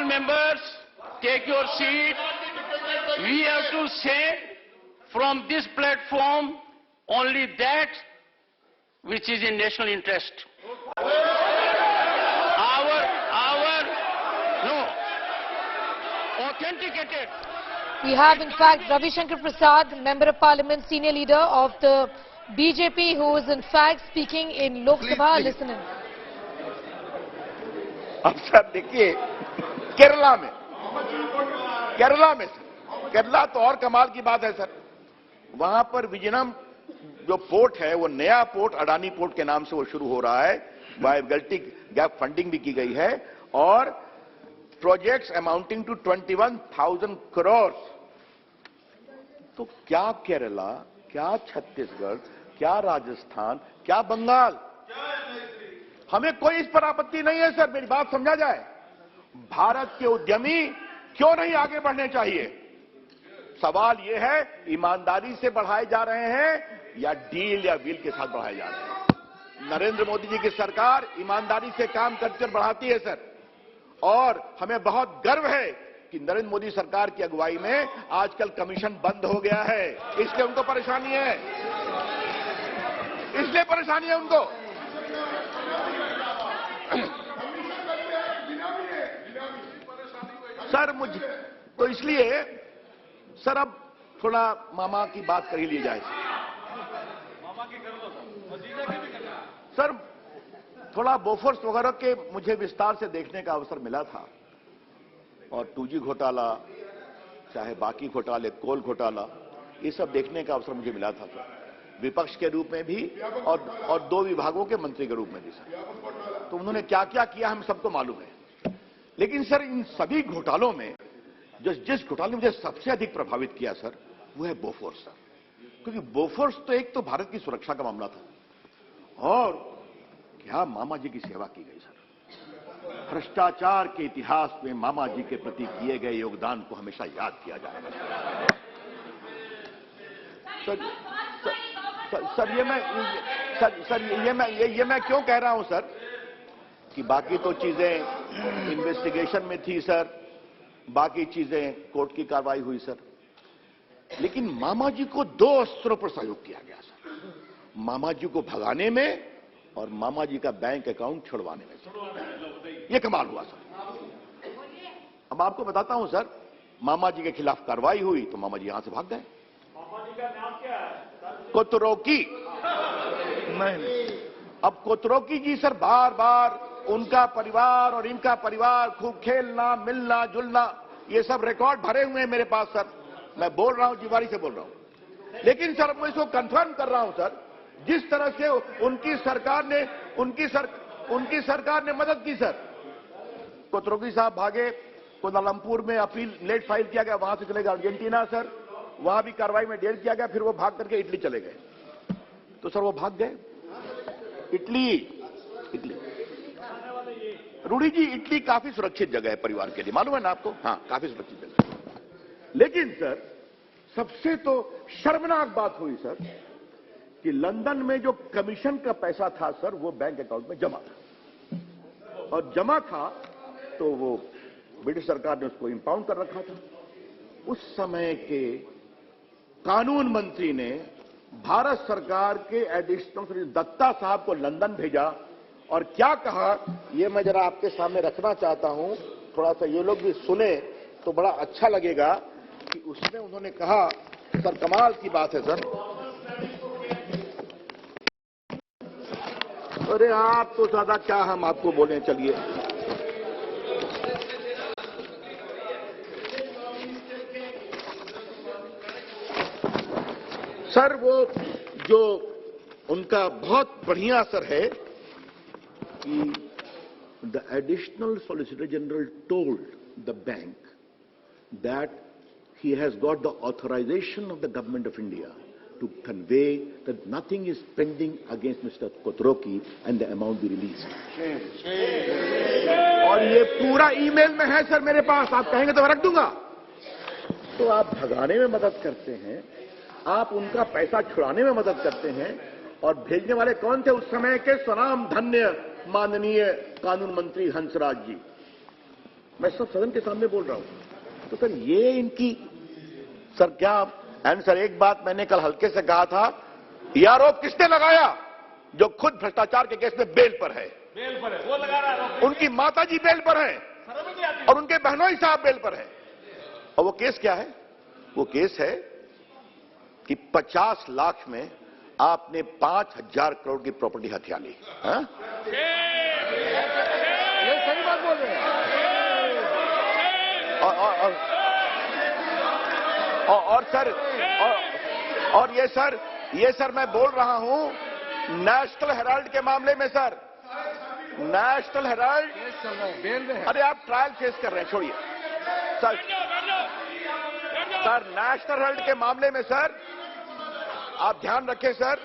members, take your seat. We have to say from this platform only that which is in national interest. Authenticated. We have in fact Ravi Shankar Prasad, Member of Parliament, Senior Leader of the BJP, who is in fact speaking in Lok Sabha. Listen in. अब sir देखिए, केरला में केरला तो और कमाल की बात है sir. वहां पर विजयनम जो पोर्ट है, वो नया पोर्ट अडानी पोर्ट के नाम से वो शुरू हो रहा है। वायबिलिटी गैप फंडिंग भी की गई है और प्रोजेक्ट्स अमाउंटिंग टू 21,000 करोड़। तो क्या केरला, क्या छत्तीसगढ़, क्या राजस्थान, क्या बंगाल, हमें कोई इस पर आपत्ति नहीं है सर। मेरी बात समझा जाए, भारत के उद्यमी क्यों नहीं आगे बढ़ने चाहिए? सवाल यह है, ईमानदारी से बढ़ाए जा रहे हैं या डील या व्हील के साथ बढ़ाए जा रहे हैं? नरेंद्र मोदी जी की सरकार ईमानदारी से काम करके बढ़ाती है सर, और हमें बहुत गर्व है कि नरेंद्र मोदी सरकार की अगुवाई में आजकल कमीशन बंद हो गया है। इसलिए उनको परेशानी है, इसलिए परेशानी है उनको। सर मुझे तो इसलिए सर अब थोड़ा मामा की बात कर ही ली जाए सर। थोड़ा बोफोर्स वगैरह के मुझे विस्तार से देखने का अवसर मिला था, और 2G घोटाला, चाहे बाकी घोटाले, कोल घोटाला, ये सब देखने का अवसर मुझे मिला था सर, विपक्ष के रूप में भी और 2 विभागों के मंत्री के रूप में भी सर। तो उन्होंने क्या क्या किया हम सबको मालूम है। लेकिन सर इन सभी घोटालों में जिस घोटाले ने मुझे सबसे अधिक प्रभावित किया सर, वो है बोफोर्स सर। क्योंकि बोफोर्स तो एक तो भारत की सुरक्षा का मामला था, और क्या मामा जी की सेवा की गई सर। भ्रष्टाचार के इतिहास में मामा जी के प्रति किए गए योगदान को हमेशा याद किया जाएगा सर। ये मैं क्यों कह रहा हूं सर कि बाकी तो चीजें इन्वेस्टिगेशन में थी सर, बाकी चीजें कोर्ट की कार्रवाई हुई सर, लेकिन मामा जी को 2 अस्त्रों पर सहयोग किया गया सर। मामा जी को भगाने में और मामा जी का बैंक अकाउंट छुड़वाने में सर। ये कमाल हुआ सर। अब आपको बताता हूं सर, मामा जी के खिलाफ कार्रवाई हुई तो मामा जी यहां से भाग गए। मामा जी का नाम क्या है? कोतरोकी। नहीं, अब कोतरोकी जी सर बार बार उनका परिवार और इनका परिवार खूब खेलना, मिलना, जुलना, ये सब रिकॉर्ड भरे हुए हैं मेरे पास सर। मैं बोल रहा हूं, जिम्मेदारी से बोल रहा हूं। लेकिन सर मैं इसको कंफर्म कर रहा हूं सर, जिस तरह से उनकी सरकार ने मदद की सर। कोतरोकी साहब भागे, कोलालमपुर में अपील लेट फाइल किया गया, वहां से चले गए अर्जेंटीना सर, वहां भी कार्रवाई में देर किया गया, फिर वो भाग करके इटली चले गए। तो सर वो भाग गए इटली। रूडी जी, इटली काफी सुरक्षित जगह है परिवार के लिए, मालूम है ना आपको? हाँ, काफी सुरक्षित जगह है। लेकिन सर सबसे तो शर्मनाक बात हुई सर कि लंदन में जो कमीशन का पैसा था सर, वो बैंक अकाउंट में जमा था, और जमा था तो वो ब्रिटिश सरकार ने उसको इंपाउंड कर रखा था। उस समय के कानून मंत्री ने भारत सरकार के एडिशनल दत्ता साहब को लंदन भेजा, और क्या कहा ये मैं जरा आपके सामने रखना चाहता हूं, थोड़ा सा ये लोग भी सुने तो बड़ा अच्छा लगेगा कि उसमें उन्होंने कहा सर, कमाल की बात है सर। अरे आप तो ज्यादा क्या हम आपको बोलें, चलिए। सर वो जो उनका बहुत बढ़िया असर है कि the additional solicitor general told the bank that he has got the authorization of the government of India to convey that nothing is pending against Mr. Kotroki and the amount be released. और ये पूरा email में है sir मेरे पास, आप कहेंगे तो मैं रख दूंगा। तो आप भगाने में मदद करते हैं, आप उनका पैसा छुड़ाने में मदद करते हैं, और भेजने वाले कौन थे उस समय के? स्वनाम धन्य माननीय कानून मंत्री हंसराज जी। मैं सब सदन के सामने बोल रहा हूं। तो सर ये इनकी सर क्या एंड सर एक बात मैंने कल हल्के से कहा था, ये आरोप किसने लगाया? जो खुद भ्रष्टाचार के केस में बेल पर है, वो लगा रहा है। उनकी माताजी बेल पर है और उनके बहनोई साहब बेल पर है। और वो केस क्या है? वो केस है कि 50 लाख में आपने 5,000 करोड़ की प्रॉपर्टी हथिया ली। ये सही बात बोल रहे हैं। और सर ये सर मैं बोल रहा हूं नेशनल हेराल्ड के मामले में सर, नेशनल हेराल्ड, अरे आप ट्रायल फेस कर रहे हैं, छोड़िए सर नेशनल हेराल्ड के मामले में सर आप ध्यान रखें सर,